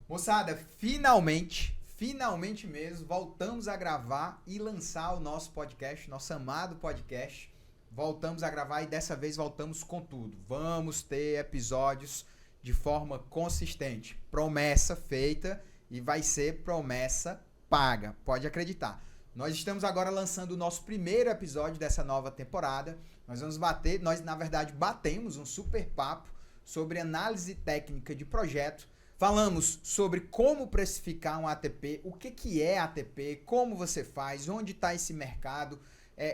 Moçada, finalmente mesmo, voltamos a gravar e lançar o nosso podcast, nosso amado podcast. Voltamos a gravar e dessa vez voltamos com tudo. Vamos ter episódios de forma consistente. Promessa feita e vai ser promessa paga, pode acreditar. Nós estamos agora lançando o nosso primeiro episódio dessa nova temporada. Nós na verdade batemos um super papo sobre análise técnica de projeto. Falamos sobre como precificar um ATP, o que é ATP, como você faz, onde está esse mercado,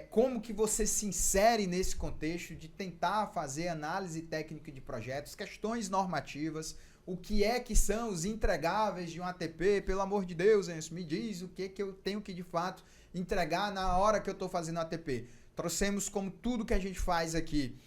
como que você se insere nesse contexto de tentar fazer análise técnica de projetos, questões normativas, o que são os entregáveis de um ATP, pelo amor de Deus, Enzo, me diz o que eu tenho que de fato entregar na hora que eu estou fazendo ATP. Trouxemos, como tudo que a gente faz aqui,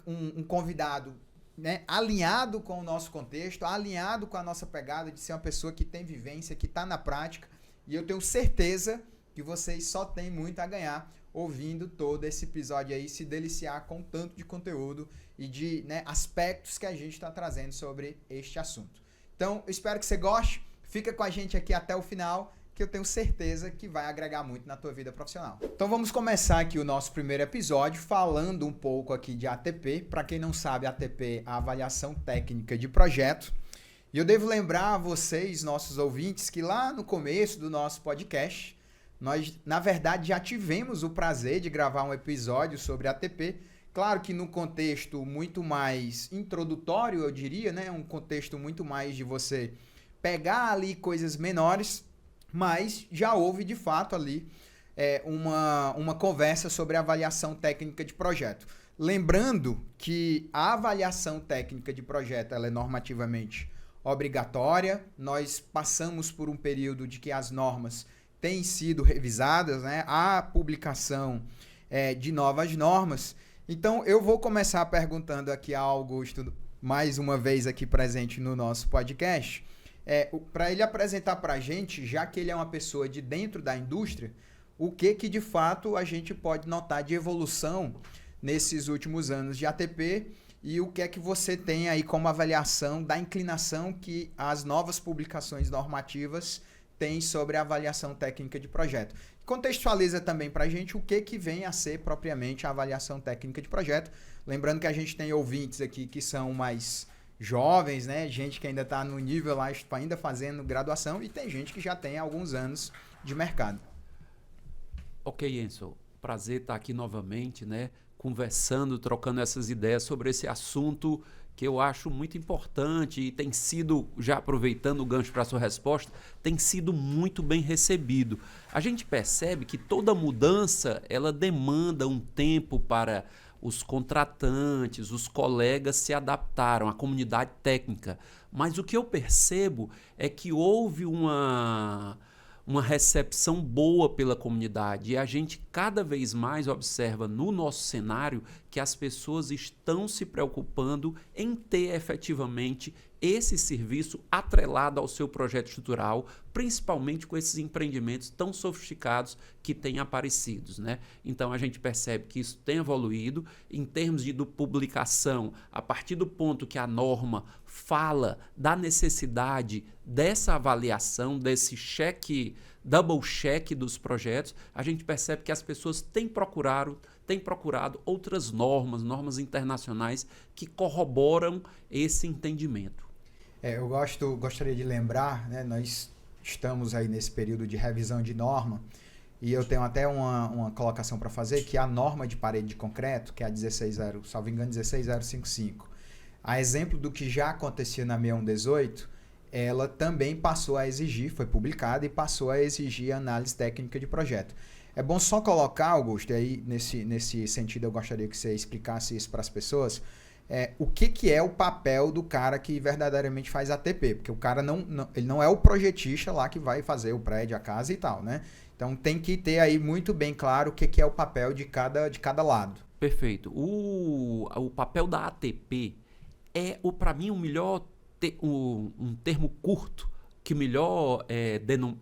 um convidado, né, alinhado com o nosso contexto, alinhado com a nossa pegada de ser uma pessoa que tem vivência, que está na prática, e eu tenho certeza que vocês só têm muito a ganhar ouvindo todo esse episódio aí, se deliciar com tanto de conteúdo e de, né, aspectos que a gente está trazendo sobre este assunto. Então, eu espero que você goste, fica com a gente aqui até o final, que eu tenho certeza que vai agregar muito na tua vida profissional. Então vamos começar aqui o nosso primeiro episódio falando um pouco aqui de ATP. Para quem não sabe, ATP é a avaliação técnica de projeto. E eu devo lembrar a vocês, nossos ouvintes, que lá no começo do nosso podcast, nós, na verdade, já tivemos o prazer de gravar um episódio sobre ATP. Claro que no contexto muito mais introdutório, eu diria, né? Um contexto muito mais de você pegar ali coisas menores, mas já houve, de fato, ali uma conversa sobre avaliação técnica de projeto. Lembrando que a avaliação técnica de projeto ela é normativamente obrigatória. Nós passamos por um período de que as normas têm sido revisadas, né? Há publicação de novas normas. Então, eu vou começar perguntando aqui ao Augusto, mais uma vez aqui presente no nosso podcast, para ele apresentar para a gente, já que ele é uma pessoa de dentro da indústria, o que de fato a gente pode notar de evolução nesses últimos anos de ATP e o que é que você tem aí como avaliação da inclinação que as novas publicações normativas têm sobre a avaliação técnica de projeto. Contextualiza também para a gente o que vem a ser propriamente a avaliação técnica de projeto. Lembrando que a gente tem ouvintes aqui que são mais jovens, né? Gente que ainda está no nível lá, ainda fazendo graduação, e tem gente que já tem alguns anos de mercado. Ok, Enzo. Prazer estar aqui novamente, né? Conversando, trocando essas ideias sobre esse assunto que eu acho muito importante e tem sido, já aproveitando o gancho para a sua resposta, tem sido muito bem recebido. A gente percebe que toda mudança, ela demanda um tempo para os contratantes, os colegas se adaptaram, a comunidade técnica. Mas o que eu percebo é que houve uma recepção boa pela comunidade e a gente cada vez mais observa no nosso cenário que as pessoas estão se preocupando em ter efetivamente esse serviço atrelado ao seu projeto estrutural, principalmente com esses empreendimentos tão sofisticados que têm aparecido, né? Então a gente percebe que isso tem evoluído em termos de publicação, a partir do ponto que a norma fala da necessidade dessa avaliação, desse double check dos projetos, a gente percebe que as pessoas têm procurado outras normas internacionais que corroboram esse entendimento. Eu gostaria de lembrar, né, nós estamos aí nesse período de revisão de norma e eu tenho até uma colocação para fazer, que a norma de parede de concreto, que é a 16055, a exemplo do que já acontecia na 6118, ela também passou a exigir, foi publicada e passou a exigir análise técnica de projeto. É bom só colocar, Augusto, e aí nesse sentido eu gostaria que você explicasse isso para as pessoas, o que é o papel do cara que verdadeiramente faz ATP, porque o cara ele não é o projetista lá que vai fazer o prédio, a casa e tal, né? Então tem que ter aí muito bem claro o que é o papel de cada lado. Perfeito. O papel da ATP para mim, um termo curto que melhor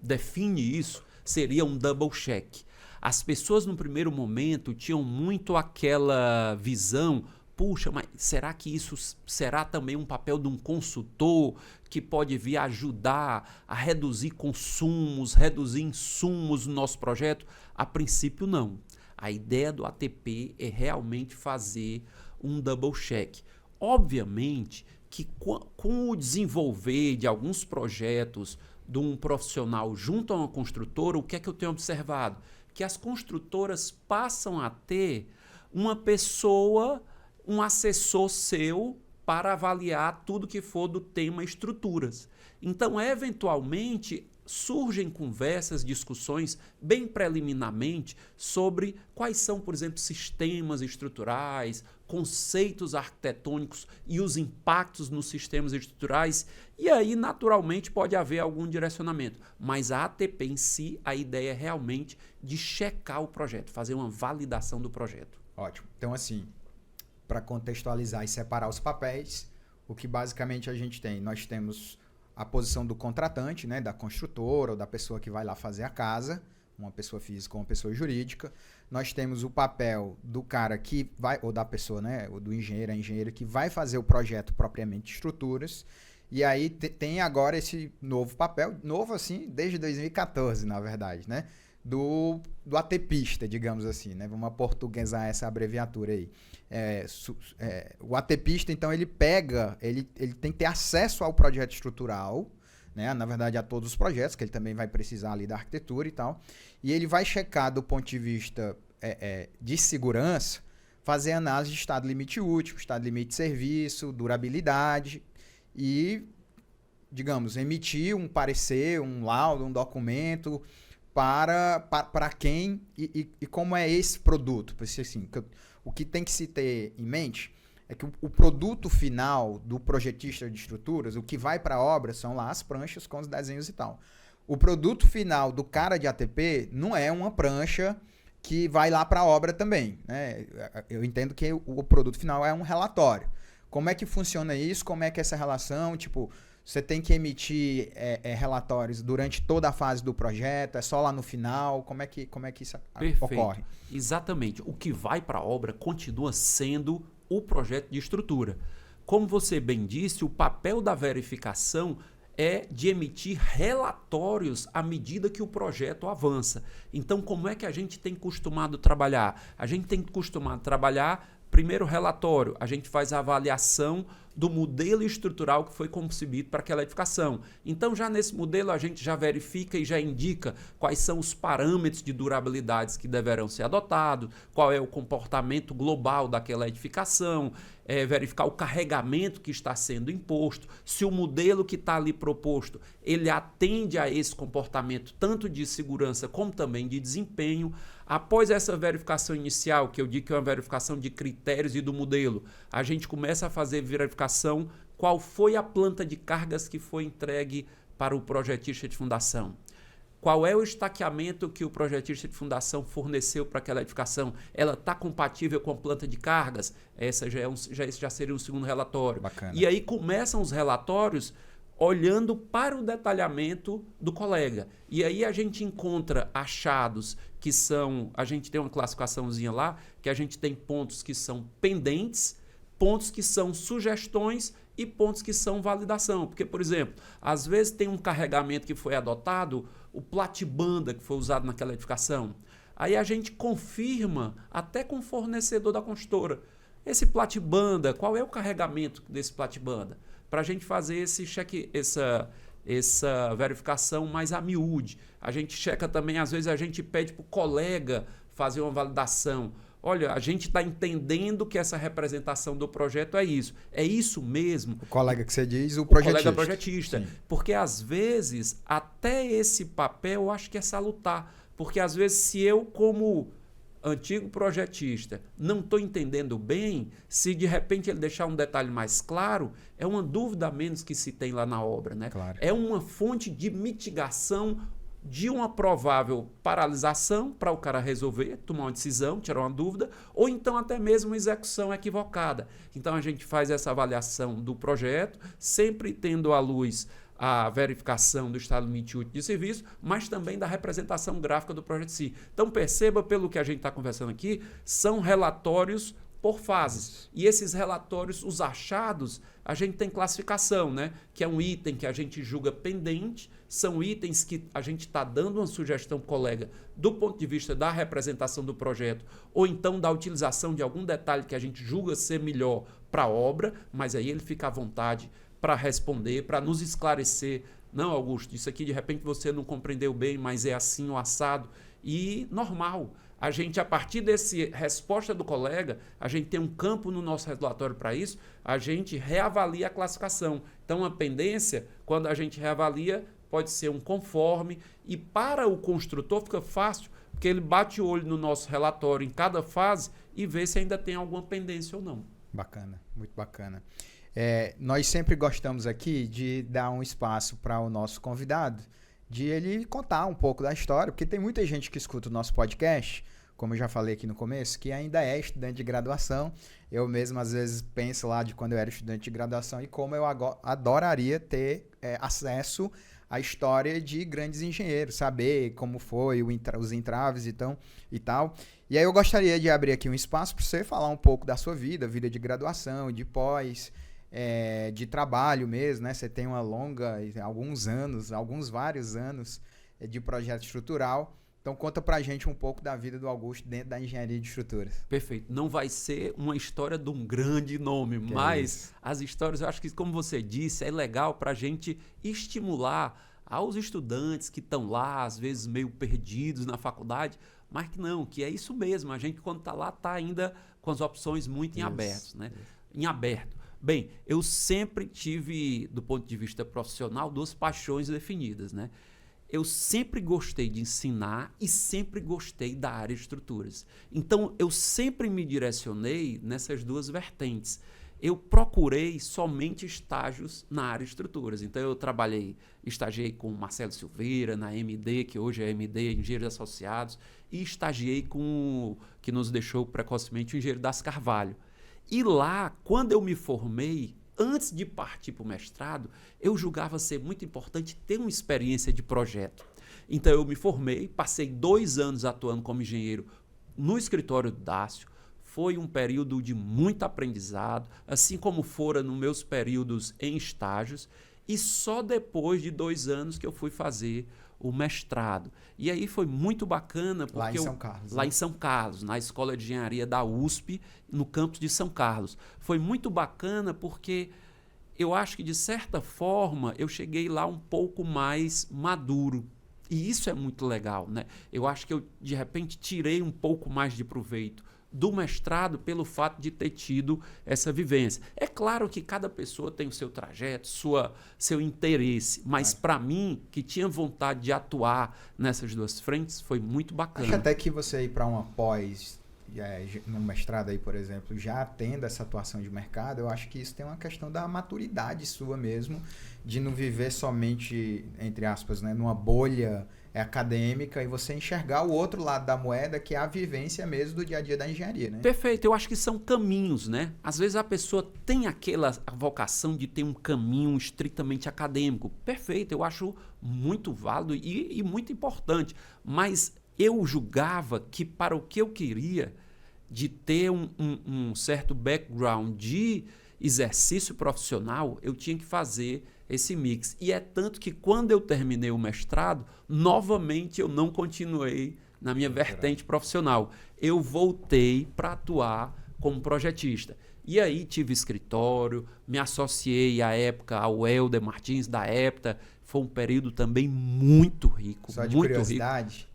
define isso seria um double check. As pessoas no primeiro momento tinham muito aquela visão puxa, mas será que isso será também um papel de um consultor que pode vir ajudar a reduzir consumos, reduzir insumos no nosso projeto? A princípio, não. A ideia do ATP é realmente fazer um double check. Obviamente que com o desenvolver de alguns projetos de um profissional junto a uma construtora, o que é que eu tenho observado? Que as construtoras passam a ter uma pessoa, um assessor seu para avaliar tudo que for do tema estruturas. Então, eventualmente, surgem conversas, discussões bem preliminarmente sobre quais são, por exemplo, sistemas estruturais, conceitos arquitetônicos e os impactos nos sistemas estruturais, e aí naturalmente pode haver algum direcionamento. Mas a ATP em si, a ideia é realmente de checar o projeto, fazer uma validação do projeto. Ótimo. Então, assim, para contextualizar e separar os papéis, o que basicamente a gente tem? Nós temos a posição do contratante, né, da construtora ou da pessoa que vai lá fazer a casa, uma pessoa física ou uma pessoa jurídica. Nós temos o papel do cara que vai, ou da pessoa, né, ou do engenheiro, a engenheira que vai fazer o projeto propriamente de estruturas. E aí tem agora esse novo papel, novo assim, desde 2014, na verdade, né, do ATPista, digamos assim, né? Vamos aportuguesar essa abreviatura aí. O ATPista, então, ele tem que ter acesso ao projeto estrutural, né? Na verdade, a todos os projetos, que ele também vai precisar ali da arquitetura e tal. E ele vai checar do ponto de vista de segurança, fazer análise de estado limite útil, estado limite de serviço, durabilidade e, digamos, emitir um parecer, um laudo, um documento para quem e como é esse produto. Assim, o que tem que se ter em mente é que o produto final do projetista de estruturas, o que vai para a obra, são lá as pranchas com os desenhos e tal. O produto final do cara de ATP não é uma prancha que vai lá para a obra também, né? Eu entendo que o produto final é um relatório. Como é que funciona isso? Como é que é essa relação? Tipo, você tem que emitir relatórios durante toda a fase do projeto? É só lá no final? Como é que isso ocorre? Exatamente. O que vai para a obra continua sendo o projeto de estrutura. Como você bem disse, o papel da verificação é de emitir relatórios à medida que o projeto avança. Então, como é que a gente tem costumado trabalhar? A gente tem costumado trabalhar, primeiro relatório, a gente faz a avaliação do modelo estrutural que foi concebido para aquela edificação. Então, já nesse modelo, a gente já verifica e já indica quais são os parâmetros de durabilidade que deverão ser adotados, qual é o comportamento global daquela edificação, verificar o carregamento que está sendo imposto, se o modelo que está ali proposto, ele atende a esse comportamento tanto de segurança como também de desempenho. Após essa verificação inicial, que eu digo que é uma verificação de critérios e do modelo, a gente começa a fazer verificação qual foi a planta de cargas que foi entregue para o projetista de fundação. Qual é o estaqueamento que o projetista de fundação forneceu para aquela edificação? Ela está compatível com a planta de cargas? Esse já seria um segundo relatório. Bacana. E aí começam os relatórios olhando para o detalhamento do colega. E aí a gente encontra achados que são... A gente tem uma classificaçãozinha lá, que a gente tem pontos que são pendentes, pontos que são sugestões e pontos que são validação. Porque, por exemplo, às vezes tem um carregamento que foi adotado, o platibanda que foi usado naquela edificação. Aí a gente confirma até com o fornecedor da construtora. Esse platibanda, qual é o carregamento desse platibanda? Para a gente fazer esse cheque, essa verificação mais a miúde. A gente checa também, às vezes a gente pede para o colega fazer uma validação. Olha, a gente está entendendo que essa representação do projeto é isso. É isso mesmo. O colega que você diz, o projetista. O colega projetista. Sim. Porque, às vezes, até esse papel eu acho que é salutar. Porque, às vezes, se eu, como antigo projetista, não estou entendendo bem, se de repente ele deixar um detalhe mais claro, é uma dúvida a menos que se tem lá na obra, né? Claro. É uma fonte de mitigação de uma provável paralisação para o cara resolver, tomar uma decisão, tirar uma dúvida, ou então até mesmo uma execução equivocada. Então a gente faz essa avaliação do projeto, sempre tendo à luz a verificação do estado limite útil de serviço, mas também da representação gráfica do projeto em si. Então perceba, pelo que a gente está conversando aqui, são relatórios por fases. E esses relatórios, os achados, a gente tem classificação, né? Que é um item que a gente julga pendente, são itens que a gente está dando uma sugestão para o colega do ponto de vista da representação do projeto, ou então da utilização de algum detalhe que a gente julga ser melhor para a obra, mas aí ele fica à vontade para responder, para nos esclarecer. Não, Augusto, isso aqui de repente você não compreendeu bem, mas é assim o assado. E normal. A gente, a partir dessa resposta do colega, a gente tem um campo no nosso relatório para isso, a gente reavalia a classificação. Então, a pendência, quando a gente reavalia, pode ser um conforme, e para o construtor fica fácil, porque ele bate o olho no nosso relatório em cada fase e vê se ainda tem alguma pendência ou não. Bacana, muito bacana. Nós sempre gostamos aqui de dar um espaço para o nosso convidado, de ele contar um pouco da história, porque tem muita gente que escuta o nosso podcast, como eu já falei aqui no começo, que ainda é estudante de graduação. Eu mesmo, às vezes, penso lá de quando eu era estudante de graduação e como eu adoraria ter acesso à história de grandes engenheiros, saber como foi os entraves e tal. E aí eu gostaria de abrir aqui um espaço para você falar um pouco da sua vida de graduação, de pós, de trabalho mesmo, né? Você tem uma longa, vários anos de projeto estrutural. Então conta pra gente um pouco da vida do Augusto dentro da engenharia de estruturas. Perfeito. Não vai ser uma história de um grande nome, mas as histórias, eu acho que, como você disse, é legal pra gente estimular aos estudantes que estão lá, às vezes meio perdidos na faculdade, mas que não, que é isso mesmo. A gente, quando está lá, está ainda com as opções muito em aberto, né? Em aberto. Bem, eu sempre tive, do ponto de vista profissional, duas paixões definidas, né? Eu sempre gostei de ensinar e sempre gostei da área de estruturas. Então, eu sempre me direcionei nessas duas vertentes. Eu procurei somente estágios na área de estruturas. Então, eu estagiei com o Marcelo Silveira, na MD, que hoje é MD, Engenheiros Associados, e estagiei com o que nos deixou precocemente o Engenheiro Das Carvalho. E lá, quando eu me formei, antes de partir para o mestrado, eu julgava ser muito importante ter uma experiência de projeto. Então, eu me formei, passei 2 anos atuando como engenheiro no escritório do Dácio. Foi um período de muito aprendizado, assim como fora nos meus períodos em estágios. E só depois de 2 anos que eu fui fazer o mestrado. E aí foi muito bacana. Porque lá em São Carlos. Lá em São Carlos, na Escola de Engenharia da USP, no campus de São Carlos. Foi muito bacana porque eu acho que, de certa forma, eu cheguei lá um pouco mais maduro. E isso é muito legal, né? Eu acho que eu, de repente, tirei um pouco mais de proveito do mestrado pelo fato de ter tido essa vivência. É claro que cada pessoa tem o seu trajeto, seu interesse, mas para mim, que tinha vontade de atuar nessas duas frentes, foi muito bacana. Acho até que você ir para uma pós, no mestrado aí, por exemplo, já tendo essa atuação de mercado, eu acho que isso tem uma questão da maturidade sua mesmo, de não viver somente, entre aspas, né, numa bolha acadêmica, e você enxergar o outro lado da moeda, que é a vivência mesmo do dia a dia da engenharia, né? Perfeito, eu acho que são caminhos, né? Às vezes a pessoa tem aquela vocação de ter um caminho estritamente acadêmico. Perfeito, eu acho muito válido e muito importante, mas eu julgava que, para o que eu queria, de ter um certo background de exercício profissional, eu tinha que fazer esse mix. E é tanto que, quando eu terminei o mestrado, novamente eu não continuei na minha vertente profissional. Eu voltei para atuar como projetista. E aí tive escritório, me associei à época ao Helder Martins, da EPTA. Foi um período também muito rico. Só de muito curiosidade,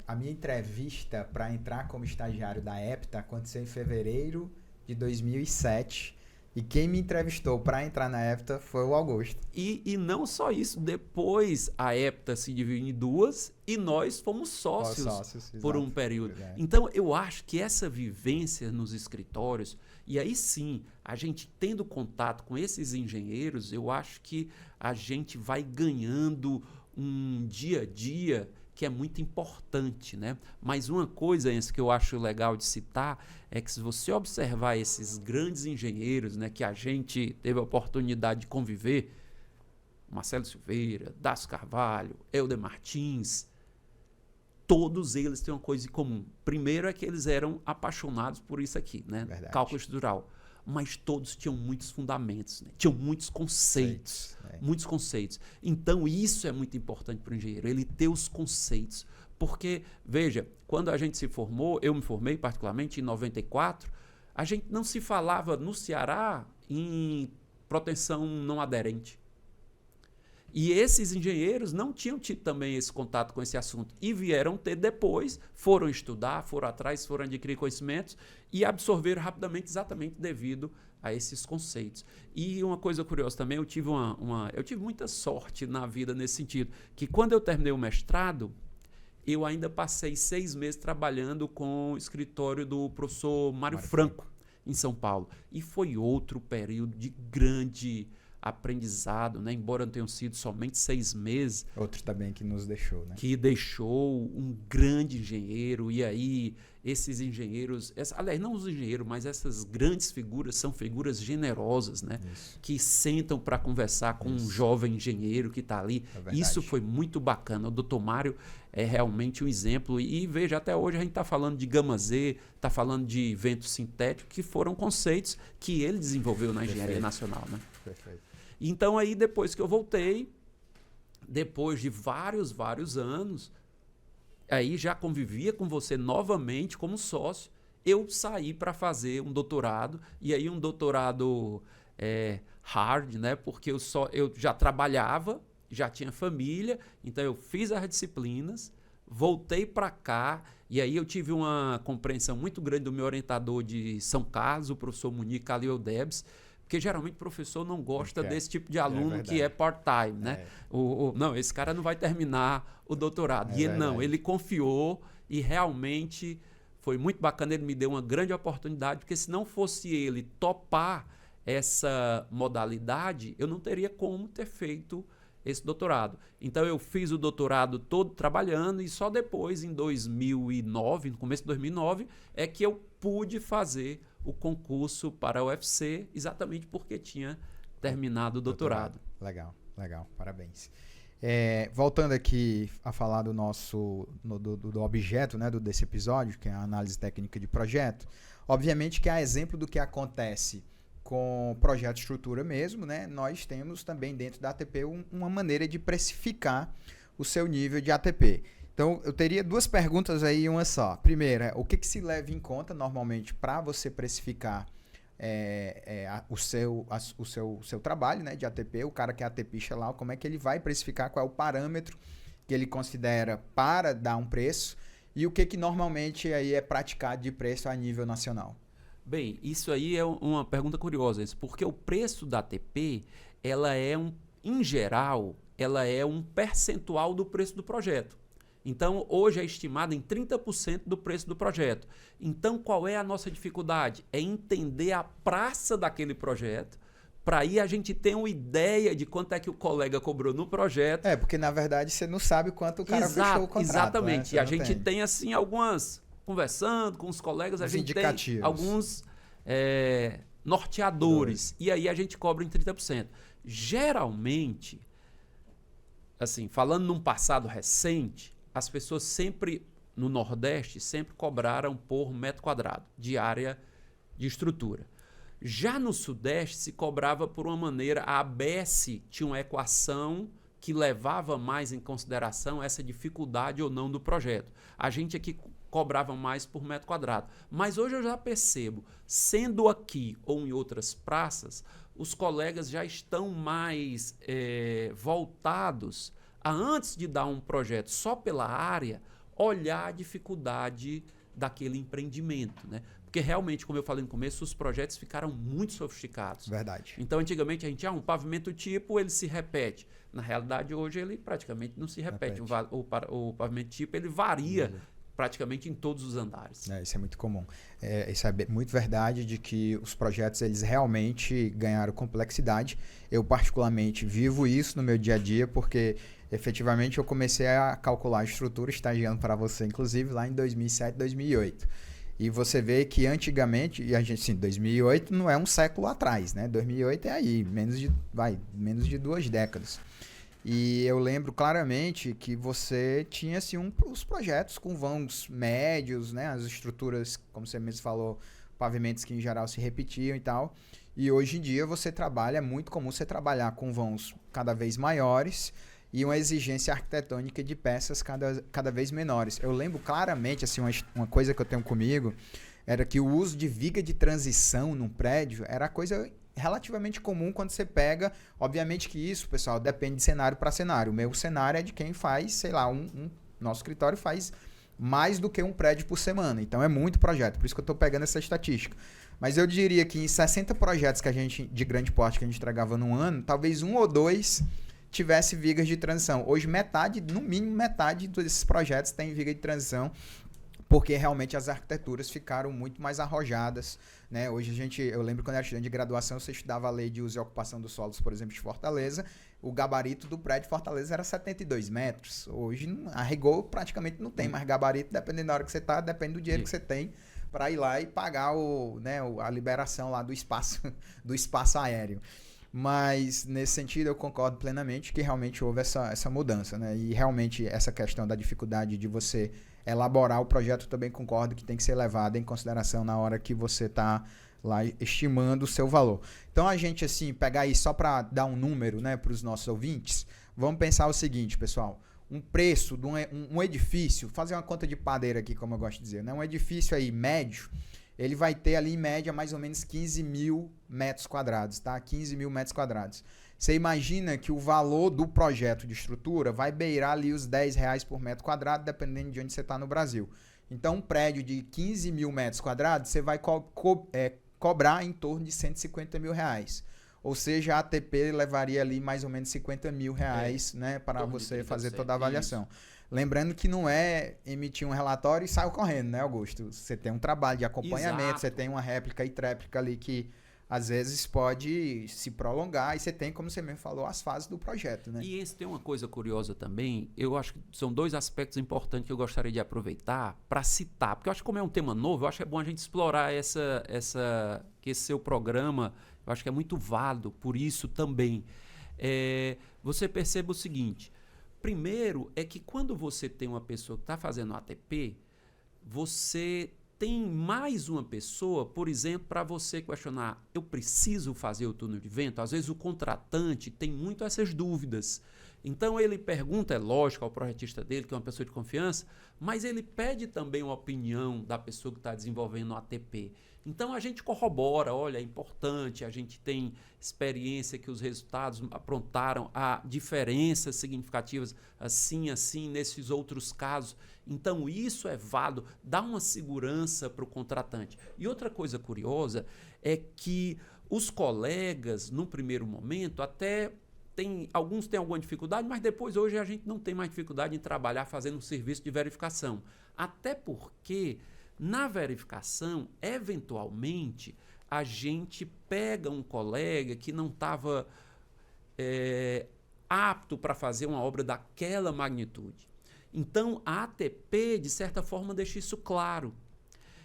a minha entrevista para entrar como estagiário da EPTA aconteceu em fevereiro de 2007. E quem me entrevistou para entrar na EPTA foi o Augusto. E não só isso, depois a EPTA se dividiu em duas e nós fomos sócios por um período. Verdade. Então, eu acho que essa vivência nos escritórios, e aí sim, a gente tendo contato com esses engenheiros, eu acho que a gente vai ganhando um dia a dia que é muito importante, né? Mas uma coisa, Enzo, que eu acho legal de citar é que, se você observar esses grandes engenheiros, né, que a gente teve a oportunidade de conviver, Marcelo Silveira, Dácio Carvalho, Helder Martins, todos eles têm uma coisa em comum. Primeiro é que eles eram apaixonados por isso aqui, né? Verdade. Cálculo estrutural. Mas todos tinham muitos fundamentos, né? Tinham muitos conceitos. Muitos conceitos. Então, isso é muito importante para o engenheiro, ele ter os conceitos. Porque, veja, quando a gente se formou, eu me formei particularmente em 94, a gente não se falava no Ceará em proteção não aderente. E esses engenheiros não tinham tido também esse contato com esse assunto. E vieram ter depois, foram estudar, foram atrás, foram adquirir conhecimentos e absorveram rapidamente, exatamente devido a esses conceitos. E uma coisa curiosa também, eu tive muita sorte na vida nesse sentido, que quando eu terminei o mestrado, eu ainda passei 6 meses trabalhando com o escritório do professor Mário Franco, em São Paulo. E foi outro período de grande aprendizado, né? Embora não tenham sido somente 6 meses. Outro também que nos deixou, né? Que deixou um grande engenheiro. E aí, esses engenheiros... aliás, não os engenheiros, mas essas grandes figuras são figuras generosas, né? Isso. Que sentam para conversar com um jovem engenheiro que está ali. Isso foi muito bacana. O doutor Mário é realmente um exemplo. E veja, até hoje a gente está falando de gama Z, está falando de vento sintético, que foram conceitos que ele desenvolveu na engenharia nacional, né? Perfeito. Então, aí, depois que eu voltei, depois de vários anos, aí já convivia com você novamente como sócio, eu saí para fazer um doutorado, e aí um doutorado hard, né? Porque eu já trabalhava, já tinha família, então eu fiz as disciplinas, voltei para cá, e aí eu tive uma compreensão muito grande do meu orientador de São Carlos, o professor Munir Khalil Debs, porque geralmente o professor não gosta desse tipo de aluno que é part-time, né? Não, esse cara não vai terminar o doutorado. E ele confiou e realmente foi muito bacana, ele me deu uma grande oportunidade, porque se não fosse ele topar essa modalidade, eu não teria como ter feito esse doutorado. Então eu fiz o doutorado todo trabalhando e só depois, em 2009, no começo de 2009, é que eu pude fazer o concurso para a UFC, exatamente porque tinha terminado o doutorado. Legal, parabéns. Voltando aqui a falar do nosso do objeto, né, desse episódio, que é a análise técnica de projeto, obviamente que a exemplo do que acontece com projeto de estrutura mesmo, né, nós temos também dentro da ATP uma maneira de precificar o seu nível de ATP. Então, eu teria 2 perguntas aí, uma só. Primeira, o que se leva em conta normalmente para você precificar o seu trabalho, né, de ATP, o cara que é ATPista lá, como é que ele vai precificar, qual é o parâmetro que ele considera para dar um preço e o que normalmente aí é praticado de preço a nível nacional? Bem, isso aí é uma pergunta curiosa, porque o preço da ATP, em geral, ela é um percentual do preço do projeto. Então, hoje é estimado em 30% do preço do projeto. Então, qual é a nossa dificuldade? É entender a praça daquele projeto, para aí a gente ter uma ideia de quanto é que o colega cobrou no projeto. Porque na verdade você não sabe quanto o cara fechou o contrato. Exatamente. Né? E a gente tem assim conversando com os colegas, a gente tem alguns norteadores. E aí a gente cobra em 30%. Geralmente, assim, falando num passado recente, as pessoas sempre, no Nordeste, sempre cobraram por metro quadrado de área de estrutura. Já no Sudeste se cobrava por uma maneira, a ABS tinha uma equação que levava mais em consideração essa dificuldade ou não do projeto. A gente aqui cobrava mais por metro quadrado. Mas hoje eu já percebo, sendo aqui ou em outras praças, os colegas já estão mais voltados a, antes de dar um projeto só pela área, olhar a dificuldade daquele empreendimento, né? Porque realmente, como eu falei no começo, os projetos ficaram muito sofisticados. Verdade. Então, antigamente, a gente um pavimento tipo, ele se repete. Na realidade, hoje, ele praticamente não se repete. O pavimento tipo, ele varia praticamente em todos os andares. Isso é muito comum. Isso é muito verdade de que os projetos eles realmente ganharam complexidade. Eu, particularmente, vivo isso no meu dia a dia, porque efetivamente eu comecei a calcular a estrutura, estagiando para você, inclusive, lá em 2007, 2008. E você vê que antigamente, e a gente, sim, 2008 não é um século atrás, né? 2008 é aí, menos de 2 décadas. E eu lembro claramente que você tinha assim, os projetos com vãos médios, né? As estruturas, como você mesmo falou, pavimentos que em geral se repetiam e tal. E hoje em dia é muito comum você trabalhar com vãos cada vez maiores e uma exigência arquitetônica de peças cada vez menores. Eu lembro claramente, assim, uma coisa que eu tenho comigo, era que o uso de viga de transição num prédio era coisa relativamente comum quando você pega. Obviamente que isso, pessoal, depende de cenário para cenário. O meu cenário é de quem faz, sei lá, nosso escritório faz mais do que um prédio por semana. Então é muito projeto, por isso que eu estou pegando essa estatística. Mas eu diria que em 60 projetos que a gente, de grande porte que a gente entregava num ano, talvez 1 ou 2 tivesse vigas de transição. Hoje no mínimo metade desses projetos tem viga de transição, porque realmente as arquiteturas ficaram muito mais arrojadas, né? Hoje eu lembro quando eu era estudante de graduação, você estudava a lei de uso e ocupação dos solos, por exemplo, de Fortaleza, o gabarito do prédio de Fortaleza era 72 metros. Hoje, a rigor, praticamente não tem mais gabarito, dependendo da hora que você está, depende do dinheiro que você tem para ir lá e pagar a liberação lá do espaço aéreo. Mas, nesse sentido, eu concordo plenamente que realmente houve essa mudança, né? E realmente essa questão da dificuldade de você elaborar o projeto, também concordo que tem que ser levada em consideração na hora que você está lá estimando o seu valor. Então, a gente, assim, pegar aí só para dar um número, né, para os nossos ouvintes, vamos pensar o seguinte, pessoal. Um preço de um edifício, fazer uma conta de padeira aqui, como eu gosto de dizer, né? Um edifício aí médio, ele vai ter ali em média mais ou menos 15 mil metros quadrados, tá? 15 mil metros quadrados. Você imagina que o valor do projeto de estrutura vai beirar ali os R$10 por metro quadrado, dependendo de onde você está no Brasil. Então, um prédio de 15 mil metros quadrados, você vai cobrar em torno de R$150 mil. Ou seja, a ATP levaria ali mais ou menos R$50 mil, né, para você fazer toda a avaliação. Isso. Lembrando que não é emitir um relatório e sair correndo, né, Augusto? Você tem um trabalho de acompanhamento, Exato. Você tem uma réplica e tréplica ali que às vezes pode se prolongar, e você tem, como você mesmo falou, as fases do projeto, né? E esse tem uma coisa curiosa também, eu acho que são 2 aspectos importantes que eu gostaria de aproveitar para citar, porque eu acho que como é um tema novo, eu acho que é bom a gente explorar que esse seu programa, eu acho que é muito válido por isso também. Você perceba o seguinte, primeiro é que quando você tem uma pessoa que está fazendo ATP, você tem mais uma pessoa, por exemplo, para você questionar, eu preciso fazer o túnel de vento? Às vezes o contratante tem muito essas dúvidas. Então ele pergunta, é lógico, ao projetista dele, que é uma pessoa de confiança, mas ele pede também uma opinião da pessoa que está desenvolvendo o ATP. Então a gente corrobora, olha, é importante, a gente tem experiência que os resultados aprontaram a diferenças significativas assim, nesses outros casos. Então isso é válido, dá uma segurança para o contratante. E outra coisa curiosa é que os colegas, no primeiro momento, até alguns têm alguma dificuldade, mas depois hoje a gente não tem mais dificuldade em trabalhar fazendo um serviço de verificação. Até porque na verificação, eventualmente, a gente pega um colega que não estava apto para fazer uma obra daquela magnitude. Então, a ATP, de certa forma, deixa isso claro.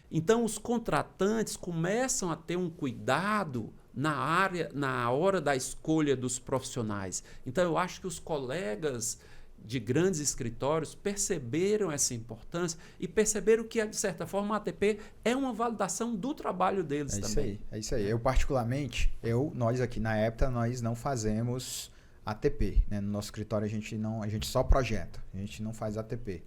Então, os contratantes começam a ter um cuidado na hora da escolha dos profissionais. Então, eu acho que os colegas de grandes escritórios perceberam essa importância e perceberam que, de certa forma, a ATP é uma validação do trabalho deles também. É isso aí. Eu, particularmente, nós aqui na EPTA, nós não fazemos ATP, né? No nosso escritório a gente só projeta, a gente não faz ATP.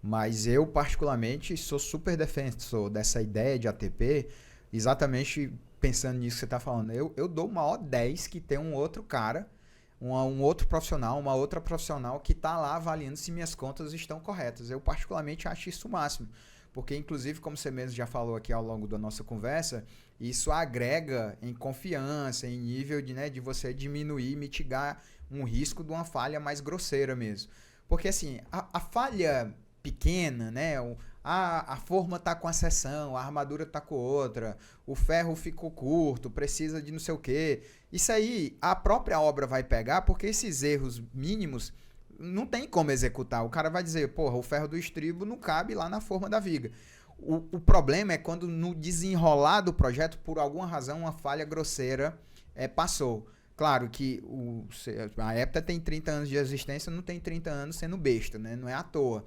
Mas eu, particularmente, sou super defensor dessa ideia de ATP, exatamente pensando nisso que você está falando. Eu dou o maior 10 que tem um outro cara, um outro profissional, uma outra profissional que está lá avaliando se minhas contas estão corretas. Eu particularmente acho isso o máximo, porque inclusive, como você mesmo já falou aqui ao longo da nossa conversa, isso agrega em confiança, em nível de você diminuir, mitigar um risco de uma falha mais grosseira mesmo. Porque assim, a falha pequena, né? A forma tá com a seção, a armadura tá com outra, o ferro ficou curto, precisa de não sei o quê. Isso aí a própria obra vai pegar, porque esses erros mínimos não tem como executar. O cara vai dizer, porra, o ferro do estribo não cabe lá na forma da viga. O problema é quando no desenrolar do projeto, por alguma razão, uma falha grosseira passou. Claro que a Hepta tem 30 anos de existência, não tem 30 anos sendo besta, né? Não é à toa.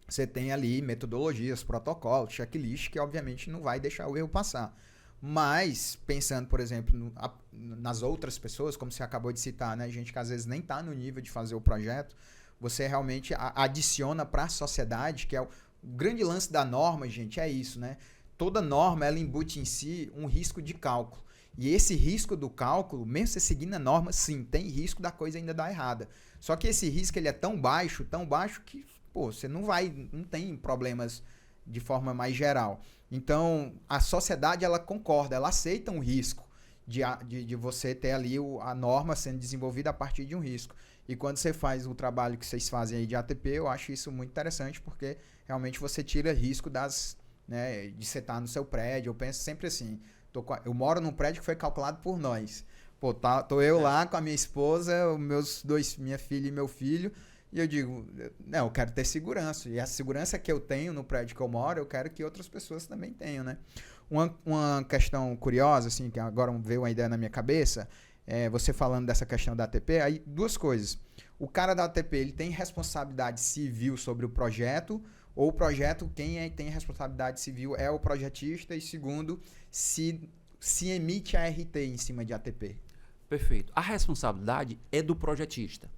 Você tem ali metodologias, protocolos, checklist, que obviamente não vai deixar o erro passar. Mas, pensando, por exemplo, nas outras pessoas, como você acabou de citar, né? Gente que às vezes nem está no nível de fazer o projeto, você realmente adiciona para a sociedade, que é o grande lance da norma, gente, é isso, né? Toda norma, ela embute em si um risco de cálculo. E esse risco do cálculo, mesmo você seguindo a norma, sim, tem risco da coisa ainda dar errada. Só que esse risco ele é tão baixo que, pô, você não tem problemas de forma mais geral. Então, a sociedade, ela concorda, ela aceita um risco de você ter ali a norma sendo desenvolvida a partir de um risco. E quando você faz o trabalho que vocês fazem aí de ATP, eu acho isso muito interessante, porque realmente você tira risco né, de você estar no seu prédio. Eu penso sempre assim, eu moro num prédio que foi calculado por nós. Pô, tô eu lá com a minha esposa, minha filha e meu filho, e eu digo, não, eu quero ter segurança. E a segurança que eu tenho no prédio que eu moro, eu quero que outras pessoas também tenham, né? Uma questão curiosa, assim, que agora veio uma ideia na minha cabeça, você falando dessa questão da ATP, aí duas coisas. O cara da ATP, ele tem responsabilidade civil sobre o projeto, ou o projeto, quem tem responsabilidade civil é o projetista, e segundo, se emite a RT em cima de ATP. Perfeito. A responsabilidade é do projetista.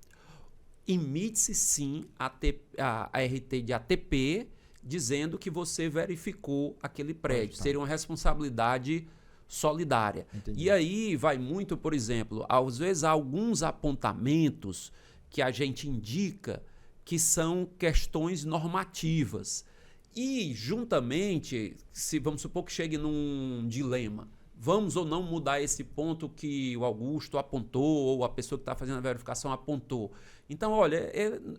Emite-se sim a RT de ATP, dizendo que você verificou aquele prédio. Seria uma responsabilidade solidária. Entendi. E aí vai muito, por exemplo, às vezes há alguns apontamentos que a gente indica que são questões normativas. E, juntamente, se vamos supor que chegue num dilema, vamos ou não mudar esse ponto que o Augusto apontou, ou a pessoa que está fazendo a verificação apontou. Então, olha,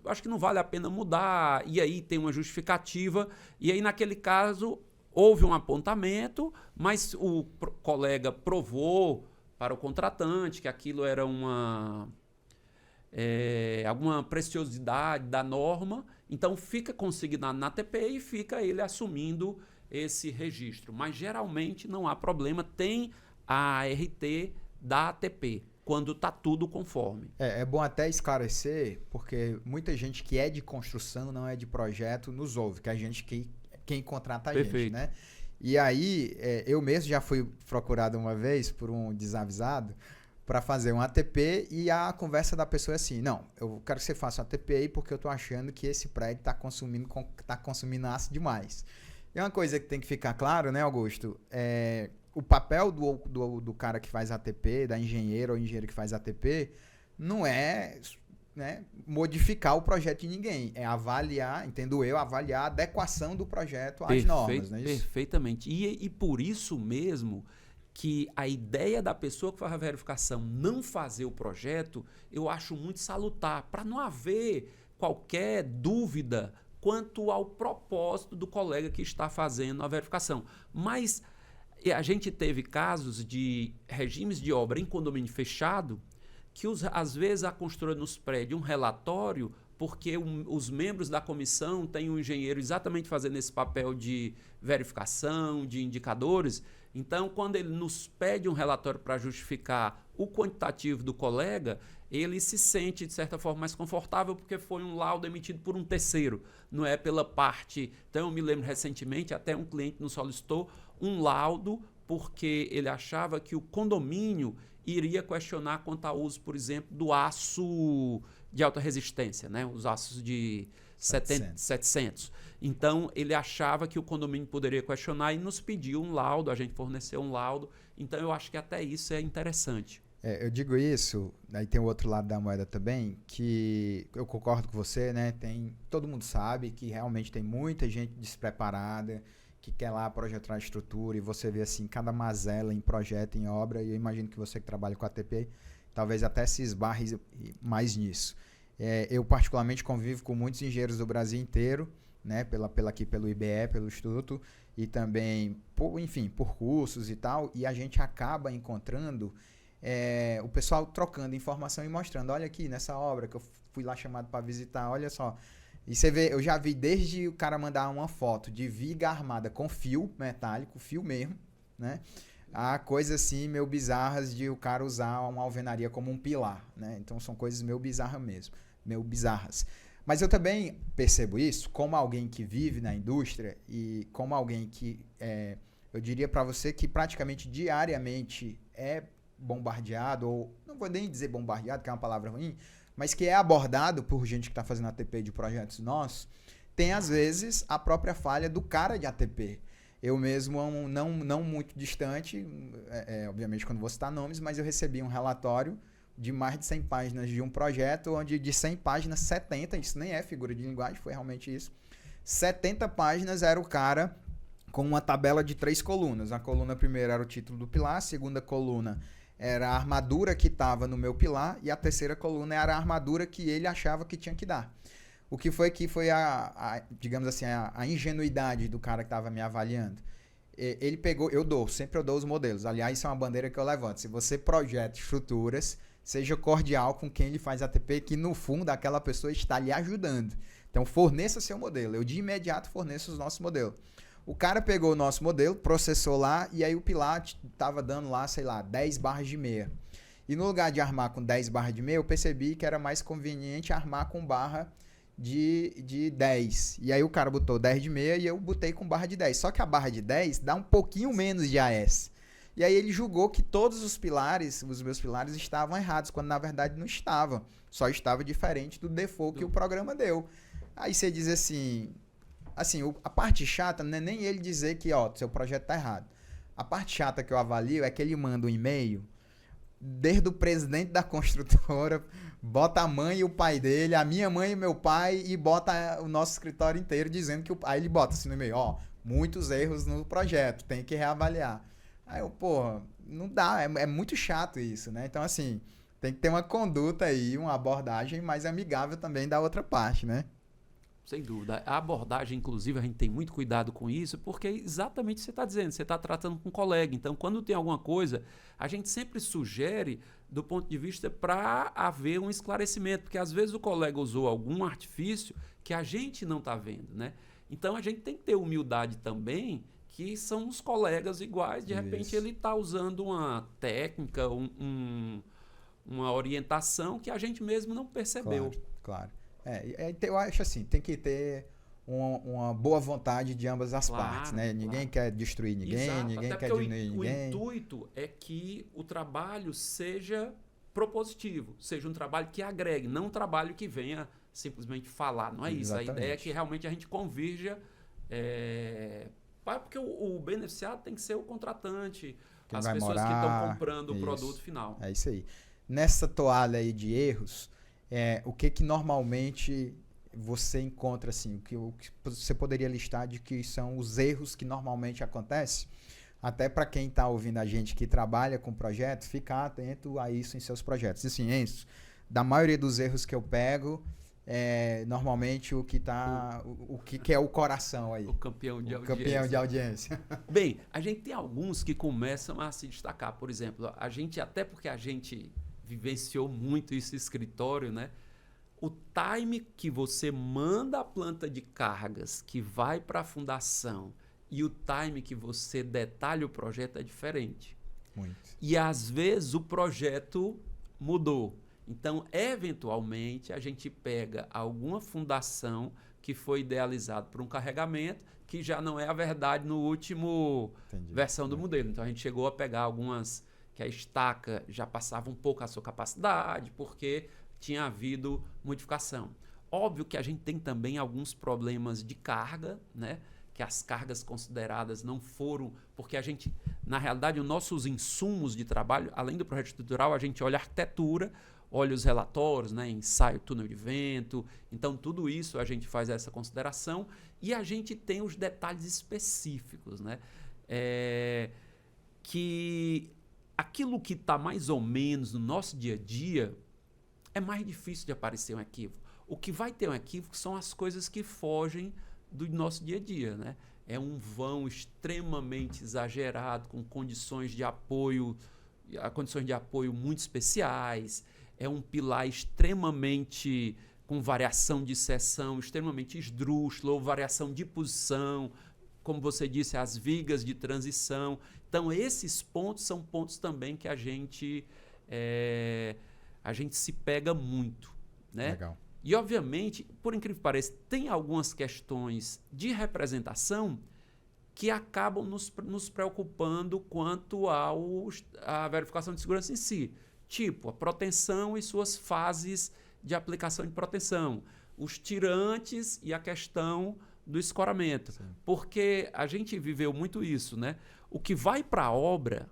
acho que não vale a pena mudar, e aí tem uma justificativa, e aí naquele caso houve um apontamento, mas o colega provou para o contratante que aquilo era alguma preciosidade da norma, então fica consignado na ATP e fica ele assumindo esse registro. Mas geralmente não há problema, tem a RT da ATP, quando está tudo conforme. É bom até esclarecer, porque muita gente que é de construção, não é de projeto, nos ouve, que a gente quem contrata a gente, né? E aí, eu mesmo já fui procurado uma vez por um desavisado para fazer um ATP, e a conversa da pessoa é assim, não, eu quero que você faça um ATP aí porque eu tô achando que esse prédio tá consumindo aço demais. E uma coisa que tem que ficar claro, né, Augusto, o papel do cara que faz ATP, da engenheira ou engenheiro que faz ATP, não é, né, modificar o projeto de ninguém, é avaliar, entendo eu, avaliar a adequação do projeto às normas, não é isso? Perfeitamente. E por isso mesmo que a ideia da pessoa que faz a verificação não fazer o projeto, eu acho muito salutar, para não haver qualquer dúvida quanto ao propósito do colega que está fazendo a verificação. Mas a gente teve casos de regimes de obra em condomínio fechado que às vezes a construtora nos pede um relatório porque os membros da comissão têm um engenheiro exatamente fazendo esse papel de verificação, de indicadores. Então, quando ele nos pede um relatório para justificar o quantitativo do colega, ele se sente, de certa forma, mais confortável porque foi um laudo emitido por um terceiro, não é pela parte. Então, eu me lembro recentemente, até um cliente nos solicitou um laudo porque ele achava que o condomínio iria questionar quanto ao uso, por exemplo, do aço de alta resistência, né? Os aços de 700. Então, ele achava que o condomínio poderia questionar e nos pediu um laudo, a gente forneceu um laudo. Então, eu acho que até isso é interessante. Eu digo isso, aí tem o outro lado da moeda também, que eu concordo com você, né? Todo mundo sabe que realmente tem muita gente despreparada, que quer lá projetar a estrutura, e você vê assim, cada mazela em projeto, em obra, e eu imagino que você que trabalha com a ATP, talvez até se esbarre mais nisso. Eu particularmente convivo com muitos engenheiros do Brasil inteiro, né, pelo IBE, pelo Instituto, e também, por cursos e tal, e a gente acaba encontrando o pessoal trocando informação e mostrando, olha aqui, nessa obra que eu fui lá chamado para visitar, olha só. E você vê, eu já vi desde o cara mandar uma foto de viga armada com fio metálico, fio mesmo, né? há coisas assim meio bizarras de o cara usar uma alvenaria como um pilar, né? Então são coisas meio bizarras mesmo, meio bizarras. Mas eu também percebo isso como alguém que vive na indústria e como alguém que, eu diria para você que praticamente diariamente é bombardeado, ou não vou nem dizer bombardeado, que é uma palavra ruim, mas que é abordado por gente que está fazendo ATP de projetos nossos, tem às vezes a própria falha do cara de ATP. Eu mesmo, não muito distante, obviamente quando vou citar nomes, mas eu recebi um relatório de mais de 100 páginas de um projeto, onde de 100 páginas, 70, isso nem é figura de linguagem, foi realmente isso, 70 páginas era o cara com uma tabela de 3 colunas. A coluna primeira era o título do pilar, a segunda coluna era a armadura que estava no meu pilar, e a terceira coluna era a armadura que ele achava que tinha que dar. O que foi digamos assim, a ingenuidade do cara que estava me avaliando. Ele pegou, sempre eu dou os modelos. Aliás, isso é uma bandeira que eu levanto. Se você projeta estruturas, seja cordial com quem lhe faz ATP, que no fundo aquela pessoa está lhe ajudando. Então forneça seu modelo. Eu de imediato forneço os nossos modelos. O cara pegou o nosso modelo, processou lá, e aí o pilar estava dando lá, sei lá, 10 barras de meia. E no lugar de armar com 10 barras de meia, eu percebi que era mais conveniente armar com barra de 10. E aí o cara botou 10 de meia e eu botei com barra de 10. Só que a barra de 10 dá um pouquinho menos de AS. E aí ele julgou que todos os meus pilares estavam errados, quando na verdade não estavam. Só estava diferente do default que o programa deu. Aí você diz assim, a parte chata não é nem ele dizer que, seu projeto tá errado. A parte chata que eu avalio é que ele manda um e-mail desde o presidente da construtora, bota a mãe e o pai dele, a minha mãe e meu pai, e bota o nosso escritório inteiro dizendo que... Aí ele bota assim no e-mail, muitos erros no projeto, tem que reavaliar. Aí eu, não dá, é muito chato isso, né? Então, assim, tem que ter uma conduta aí, uma abordagem mais amigável também da outra parte, né? Sem dúvida. A abordagem, inclusive, a gente tem muito cuidado com isso, porque é exatamente o que você está dizendo. Você está tratando com um colega. Então, quando tem alguma coisa, a gente sempre sugere do ponto de vista para haver um esclarecimento, porque às vezes o colega usou algum artifício que a gente não está vendo, né? Então, a gente tem que ter humildade também, que são os colegas iguais. De repente, ele está usando uma técnica, uma orientação que a gente mesmo não percebeu. Claro. Eu acho assim, tem que ter uma boa vontade de ambas as partes, né? Ninguém quer destruir ninguém, exato. Ninguém até quer diminuir ninguém. O intuito é que o trabalho seja propositivo, seja um trabalho que agregue, não um trabalho que venha simplesmente falar. Não é isso. Exatamente. A ideia é que realmente a gente convirja, porque o beneficiado tem que ser o contratante, as pessoas que estão comprando o produto final. É isso aí. Nessa toalha aí de erros, o que normalmente você encontra, assim, o que você poderia listar de que são os erros que normalmente acontecem? Até para quem está ouvindo a gente que trabalha com projeto, ficar atento a isso em seus projetos. Assim, Enzo, da maioria dos erros que eu pego, normalmente o que é o coração aí. O campeão de audiência. Campeão de audiência. Bem, a gente tem alguns que começam a se destacar. Por exemplo, até porque a gente vivenciou muito esse escritório, né? O time que você manda a planta de cargas que vai para a fundação e o time que você detalha o projeto é diferente. Muito. E às vezes o projeto mudou. Então, eventualmente, a gente pega alguma fundação que foi idealizada por um carregamento que já não é a verdade no último versão do modelo. Então, a gente chegou a pegar algumas que a estaca já passava um pouco a sua capacidade, porque tinha havido modificação. Óbvio que a gente tem também alguns problemas de carga, né? Que as cargas consideradas não foram... Porque a gente, na realidade, os nossos insumos de trabalho, além do projeto estrutural, a gente olha a arquitetura, olha os relatórios, né? Ensaio, túnel de vento. Então, tudo isso a gente faz essa consideração e a gente tem os detalhes específicos, né? Que... aquilo que está mais ou menos no nosso dia a dia é mais difícil de aparecer um equívoco. O que vai ter um equívoco são as coisas que fogem do nosso dia a dia, né? É um vão extremamente exagerado, com condições de apoio muito especiais, é um pilar extremamente com variação de seção, extremamente esdrúxula, ou variação de posição, como você disse, as vigas de transição. Então, esses pontos são pontos também que a gente se pega muito, né? Legal. E, obviamente, por incrível que pareça, tem algumas questões de representação que acabam nos preocupando quanto à verificação de segurança em si. Tipo, a proteção e suas fases de aplicação de proteção, os tirantes e a questão do escoramento. Sim. Porque a gente viveu muito isso, né? O que vai para a obra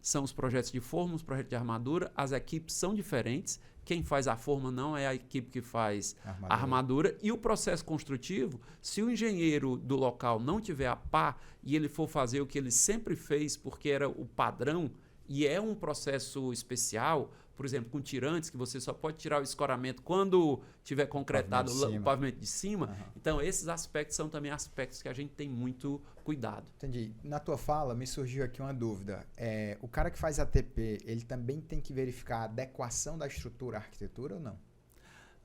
são os projetos de forma, os projetos de armadura, as equipes são diferentes, quem faz a forma não é a equipe que faz a armadura, e o processo construtivo, se o engenheiro do local não tiver a par e ele for fazer o que ele sempre fez, porque era o padrão, e é um processo especial, por exemplo, com tirantes, que você só pode tirar o escoramento quando tiver concretado o pavimento de cima. Uhum. Então, esses aspectos são também aspectos que a gente tem muito cuidado. Entendi. Na tua fala, me surgiu aqui uma dúvida. O cara que faz ATP, ele também tem que verificar a adequação da estrutura à arquitetura ou não?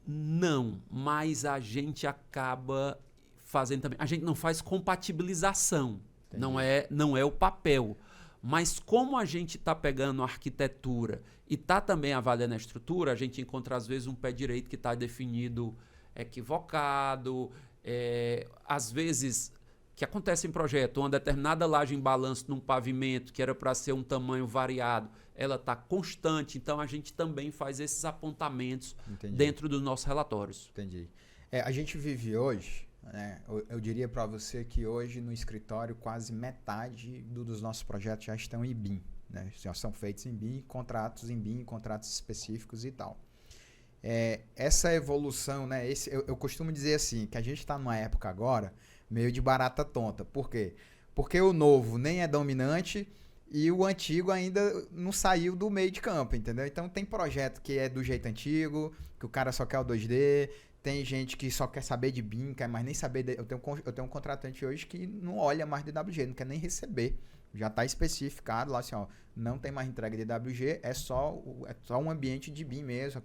Não, mas a gente acaba fazendo também. A gente não faz compatibilização. Não é o papel. Mas como a gente está pegando a arquitetura e está também avaliando a estrutura, a gente encontra às vezes um pé direito que está definido equivocado, às vezes que acontece em projeto, uma determinada laje em balanço num pavimento que era para ser um tamanho variado, ela está constante, então a gente também faz esses apontamentos dentro dos nossos relatórios. Entendi. A gente vive hoje... Eu diria para você que hoje no escritório quase metade dos nossos projetos já estão em BIM, né? Já são feitos em BIM, contratos em BIM, contratos específicos e tal. Essa evolução, né? Eu costumo dizer assim, que a gente está numa época agora meio de barata tonta. Por quê? Porque o novo nem é dominante e o antigo ainda não saiu do meio de campo, entendeu? Então tem projeto que é do jeito antigo, que o cara só quer o 2D. Tem gente que só quer saber de BIM, quer mais nem saber... Eu tenho um contratante hoje que não olha mais DWG, não quer nem receber. Já está especificado lá assim, ó, não tem mais entrega de DWG, é só um ambiente de BIM mesmo.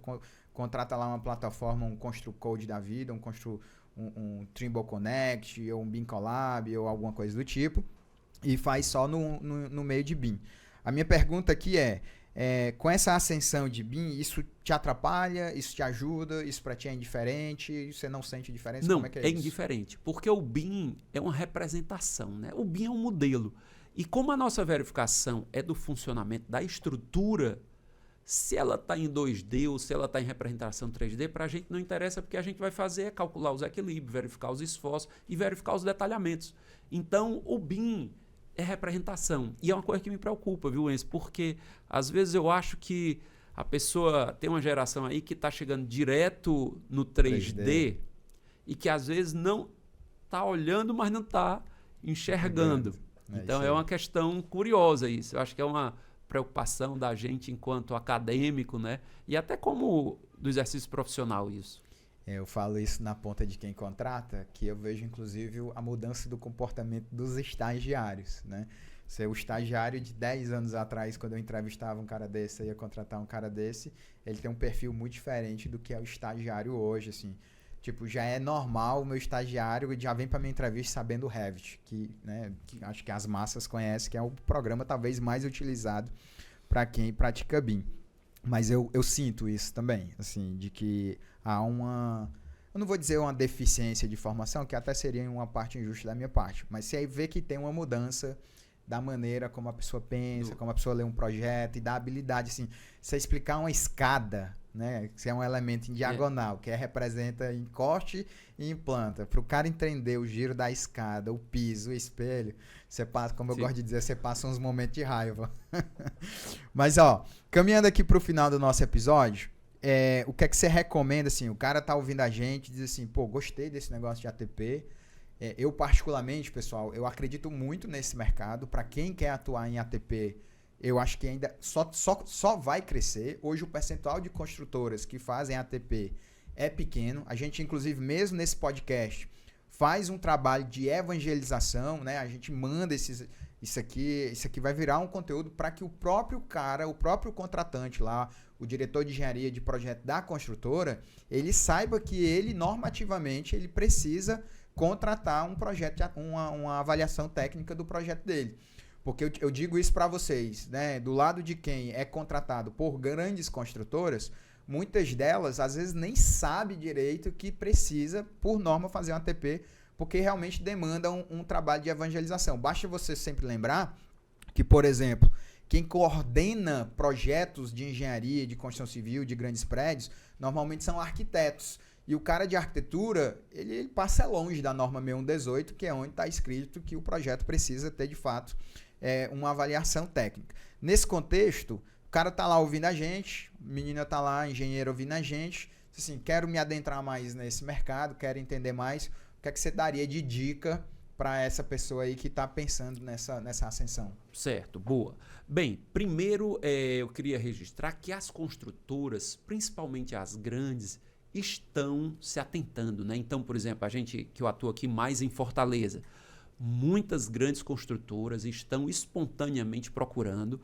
Contrata lá uma plataforma, um ConstruCode da vida, um Trimble Connect, ou um BIM Collab, ou alguma coisa do tipo, e faz só no meio de BIM. A minha pergunta aqui com essa ascensão de BIM, isso te atrapalha, isso te ajuda, isso para ti é indiferente, você não sente diferença? Não, como é que é isso? Indiferente, porque o BIM é uma representação, né? O BIM é um modelo. E como a nossa verificação é do funcionamento da estrutura, se ela está em 2D ou se ela está em representação 3D, para a gente não interessa, porque a gente vai fazer é calcular os equilíbrios, verificar os esforços e verificar os detalhamentos. Então, o BIM é representação. E é uma coisa que me preocupa, viu, Enzo? Porque às vezes eu acho que a pessoa tem uma geração aí que está chegando direto no 3D e que às vezes não está olhando, mas não está enxergando. Então é uma questão curiosa isso. Eu acho que é uma preocupação da gente enquanto acadêmico, né? E até como do exercício profissional isso. Eu falo isso na ponta de quem contrata, que eu vejo, inclusive, a mudança do comportamento dos estagiários, né? O estagiário de 10 anos atrás, quando eu entrevistava um cara desse, eu ia contratar um cara desse, ele tem um perfil muito diferente do que é o estagiário hoje, assim. Tipo, já é normal o meu estagiário já vem para minha entrevista sabendo o Revit, que acho que as massas conhecem, que é o programa talvez mais utilizado para quem pratica BIM. Mas eu sinto isso também, assim, de que há uma... Eu não vou dizer uma deficiência de formação, que até seria uma parte injusta da minha parte, mas você vê que tem uma mudança da maneira como a pessoa pensa, como a pessoa lê um projeto e da habilidade, assim, você explicar uma escada, né, que é um elemento em diagonal, que representa encoste e em planta, para o cara entender o giro da escada, o piso, o espelho, você passa, como eu gosto de dizer, você passa uns momentos de raiva. Mas, ó, caminhando aqui para o final do nosso episódio, o que é que você recomenda, assim, o cara tá ouvindo a gente e diz assim, pô, gostei desse negócio de ATP, eu particularmente, pessoal, eu acredito muito nesse mercado, para quem quer atuar em ATP, eu acho que ainda só vai crescer. Hoje o percentual de construtoras que fazem ATP é pequeno, a gente inclusive mesmo nesse podcast faz um trabalho de evangelização, né? A gente manda isso aqui vai virar um conteúdo para que o próprio cara, o próprio contratante lá, o diretor de engenharia de projeto da construtora, ele saiba que ele normativamente ele precisa contratar um projeto, uma avaliação técnica do projeto dele. Porque eu digo isso para vocês, né? Do lado de quem é contratado por grandes construtoras, muitas delas, às vezes, nem sabe direito que precisa, por norma, fazer um ATP, porque realmente demanda um trabalho de evangelização. Basta você sempre lembrar que, por exemplo, quem coordena projetos de engenharia, de construção civil, de grandes prédios, normalmente são arquitetos. E o cara de arquitetura, ele passa longe da norma 6118, que é onde está escrito que o projeto precisa ter, de fato, uma avaliação técnica. Nesse contexto, o cara está lá ouvindo a gente, a menina está lá, engenheiro ouvindo a gente, assim, quero me adentrar mais nesse mercado, quero entender mais, o que é que você daria de dica para essa pessoa aí que está pensando nessa ascensão? Certo, boa. Bem, primeiro eu queria registrar que as construtoras, principalmente as grandes, estão se atentando, né? Então, por exemplo, a gente que eu atuo aqui mais em Fortaleza, muitas grandes construtoras estão espontaneamente procurando.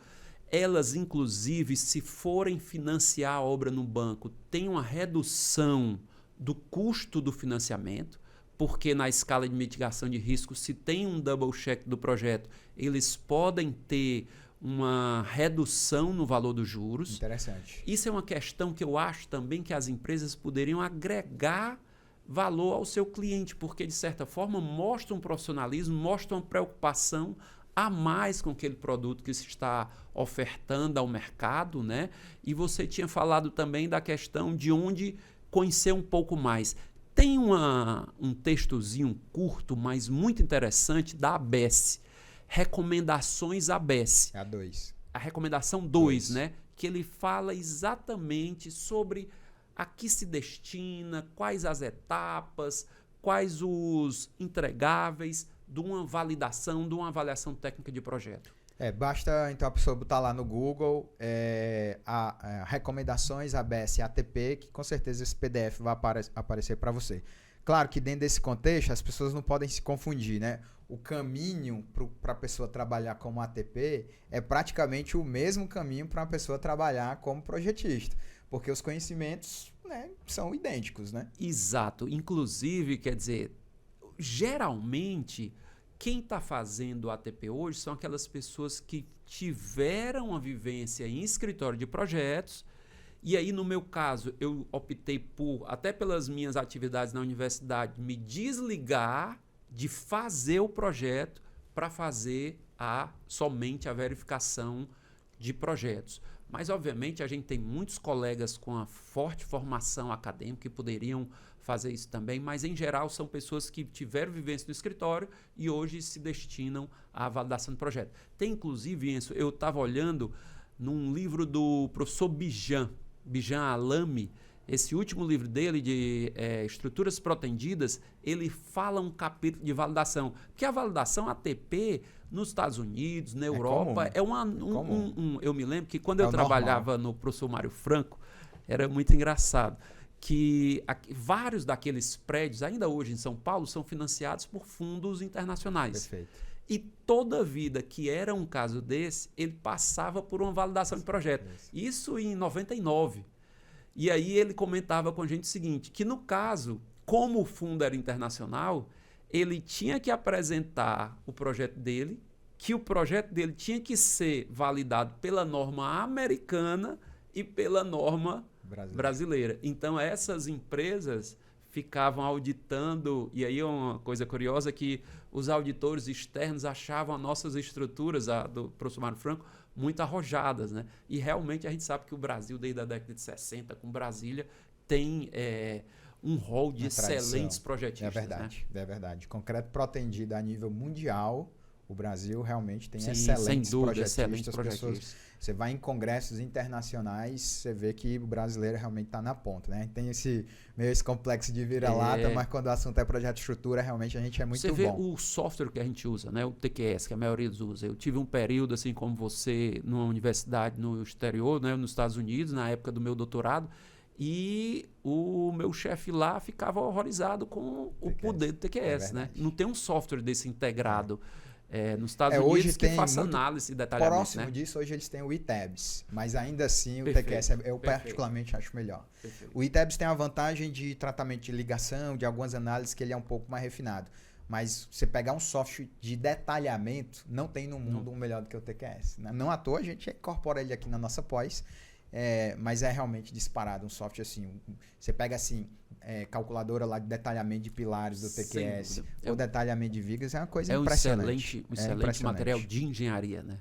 Elas, inclusive, se forem financiar a obra no banco, têm uma redução do custo do financiamento, porque na escala de mitigação de risco, se tem um double check do projeto, eles podem ter uma redução no valor dos juros. Interessante. Isso é uma questão que eu acho também que as empresas poderiam agregar valor ao seu cliente, porque, de certa forma, mostra um profissionalismo, mostra uma preocupação a mais com aquele produto que se está ofertando ao mercado, né? E você tinha falado também da questão de onde conhecer um pouco mais. Tem um textozinho curto, mas muito interessante, da ABS. Recomendações ABS. A 2. A recomendação 2, né? Que ele fala exatamente sobre a que se destina, quais as etapas, quais os entregáveis de uma validação, de uma avaliação técnica de projeto. Basta então a pessoa botar lá no Google recomendações ABS ATP, que com certeza esse PDF vai aparecer para você. Claro que dentro desse contexto as pessoas não podem se confundir, né? O caminho para a pessoa trabalhar como ATP é praticamente o mesmo caminho para uma pessoa trabalhar como projetista, porque os conhecimentos, né, são idênticos, né? Exato. Inclusive, quer dizer, geralmente quem está fazendo o ATP hoje são aquelas pessoas que tiveram a vivência em escritório de projetos. E aí, no meu caso, eu optei por, até pelas minhas atividades na universidade, me desligar de fazer o projeto para fazer somente a verificação de projetos. Mas, obviamente, a gente tem muitos colegas com a forte formação acadêmica que poderiam fazer isso também, mas, em geral, são pessoas que tiveram vivência no escritório e hoje se destinam à validação do projeto. Tem, inclusive, Enzo, eu estava olhando num livro do professor Bijan Alame, esse último livro dele de estruturas protendidas, ele fala um capítulo de validação. Porque a validação ATP nos Estados Unidos, na Europa, eu me lembro que quando eu trabalhava no professor Mário Franco, era muito engraçado, que vários daqueles prédios, ainda hoje em São Paulo, são financiados por fundos internacionais. Perfeito. E toda vida que era um caso desse, ele passava por uma validação de projeto. Isso em 99. E aí ele comentava com a gente o seguinte, que no caso, como o fundo era internacional, ele tinha que apresentar o projeto dele, que o projeto dele tinha que ser validado pela norma americana e pela norma brasileira. Então essas empresas ficavam auditando, e aí uma coisa curiosa que os auditores externos achavam as nossas estruturas, do professor Mário Franco, muito arrojadas, né? E realmente a gente sabe que o Brasil, desde a década de 60, com Brasília, tem um rol de excelentes projetistas. É verdade, né? É verdade. Concreto protendido a nível mundial, o Brasil realmente tem excelentes projetistas. Você vai em congressos internacionais, você vê que o brasileiro realmente está na ponta, né? Tem esse complexo de vira-lata, mas quando o assunto é projeto de estrutura, realmente a gente é muito bom. Você vê o software que a gente usa, né? O TQS, que a maioria usa. Eu tive um período, assim como você, numa universidade no exterior, né? Nos Estados Unidos, na época do meu doutorado, e o meu chefe lá ficava horrorizado com o poder do TQS, né? Não tem um software desse integrado. Nos Estados Unidos que faça análise e detalhamento. Próximo disso, hoje eles têm o ITEBS, mas ainda assim o TQS eu particularmente acho melhor. Perfeito. O ITEBS tem a vantagem de tratamento de ligação, de algumas análises que ele é um pouco mais refinado. Mas você pegar um software de detalhamento, não tem no mundo um melhor do que o TQS. Né? Não à toa a gente incorpora ele aqui na nossa pós, mas é realmente disparado um software assim. Você pega assim, calculadora lá de detalhamento de pilares do TQS, ou detalhamento de vigas, é uma coisa impressionante. Um excelente material de engenharia, né?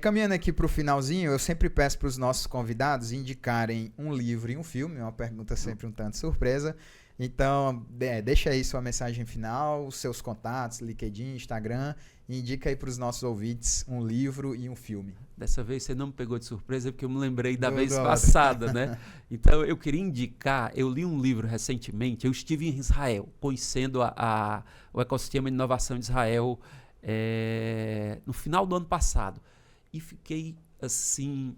Caminhando aqui para o finalzinho, eu sempre peço para os nossos convidados indicarem um livro e um filme, uma pergunta sempre um tanto surpresa. Então, deixa aí sua mensagem final, os seus contatos, LinkedIn, Instagram, e indica aí para os nossos ouvintes um livro e um filme. Dessa vez você não me pegou de surpresa porque eu me lembrei da vez passada, né? Então, eu queria indicar, eu li um livro recentemente, eu estive em Israel, conhecendo o ecossistema de inovação de Israel no final do ano passado. E fiquei, assim,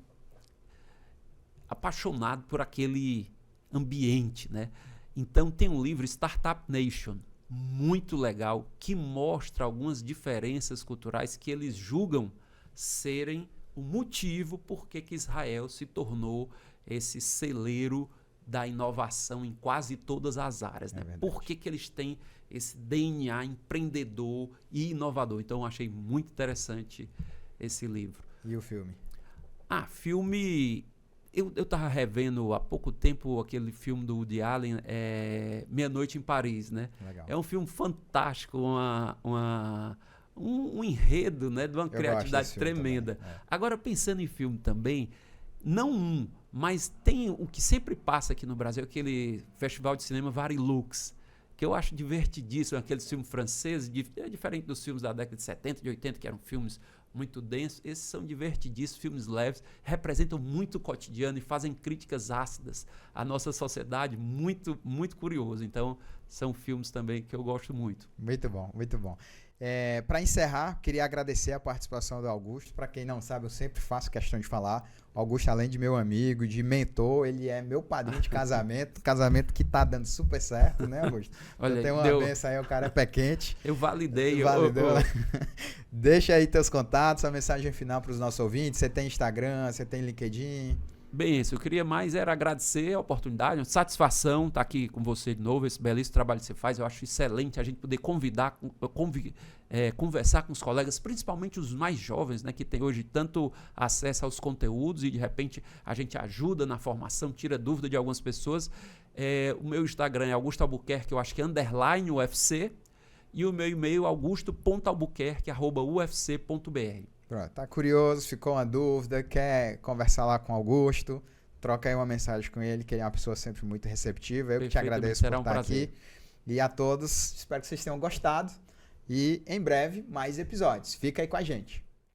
apaixonado por aquele ambiente, né? Então, tem um livro, Startup Nation, muito legal, que mostra algumas diferenças culturais que eles julgam serem o motivo por que Israel se tornou esse celeiro da inovação em quase todas as áreas. Né? Por que eles têm esse DNA empreendedor e inovador? Então, eu achei muito interessante esse livro. E o filme? Filme... Eu estava revendo há pouco tempo aquele filme do Woody Allen, Meia Noite em Paris, né? Legal. É um filme fantástico, um enredo, né, de uma criatividade tremenda. Agora, pensando em filme também, não mas tem o que sempre passa aqui no Brasil, aquele festival de cinema Varilux, que eu acho divertidíssimo, aqueles filmes franceses, diferente dos filmes da década de 70, de 80, que eram filmes muito densos. Esses são divertidíssimos, filmes leves, representam muito o cotidiano e fazem críticas ácidas à nossa sociedade, muito, muito curioso. Então, são filmes também que eu gosto muito. Muito bom, muito bom. Para encerrar, queria agradecer a participação do Augusto. Para quem não sabe, eu sempre faço questão de falar. O Augusto, além de meu amigo, de mentor, ele é meu padrinho de casamento. Casamento que tá dando super certo, né, Augusto? Olha, eu tenho uma benção aí, o cara é pé quente. Eu validei. Validou. Deixa aí teus contatos, a mensagem final para os nossos ouvintes. Você tem Instagram, você tem LinkedIn? Bem, isso. Eu queria mais era agradecer a oportunidade, uma satisfação estar aqui com você de novo, esse belíssimo trabalho que você faz. Eu acho excelente a gente poder conversar com os colegas, principalmente os mais jovens, né, que têm hoje tanto acesso aos conteúdos e, de repente, a gente ajuda na formação, tira dúvida de algumas pessoas. O meu Instagram é Augusto Albuquerque, eu acho que é _UFC, e o meu e-mail é augusto.albuquerque@ufc.br. Pronto, tá curioso, ficou uma dúvida, quer conversar lá com o Augusto, troca aí uma mensagem com ele, que ele é uma pessoa sempre muito receptiva. Eu que te agradeço por estar aqui. E a todos, espero que vocês tenham gostado. E em breve, mais episódios. Fica aí com a gente.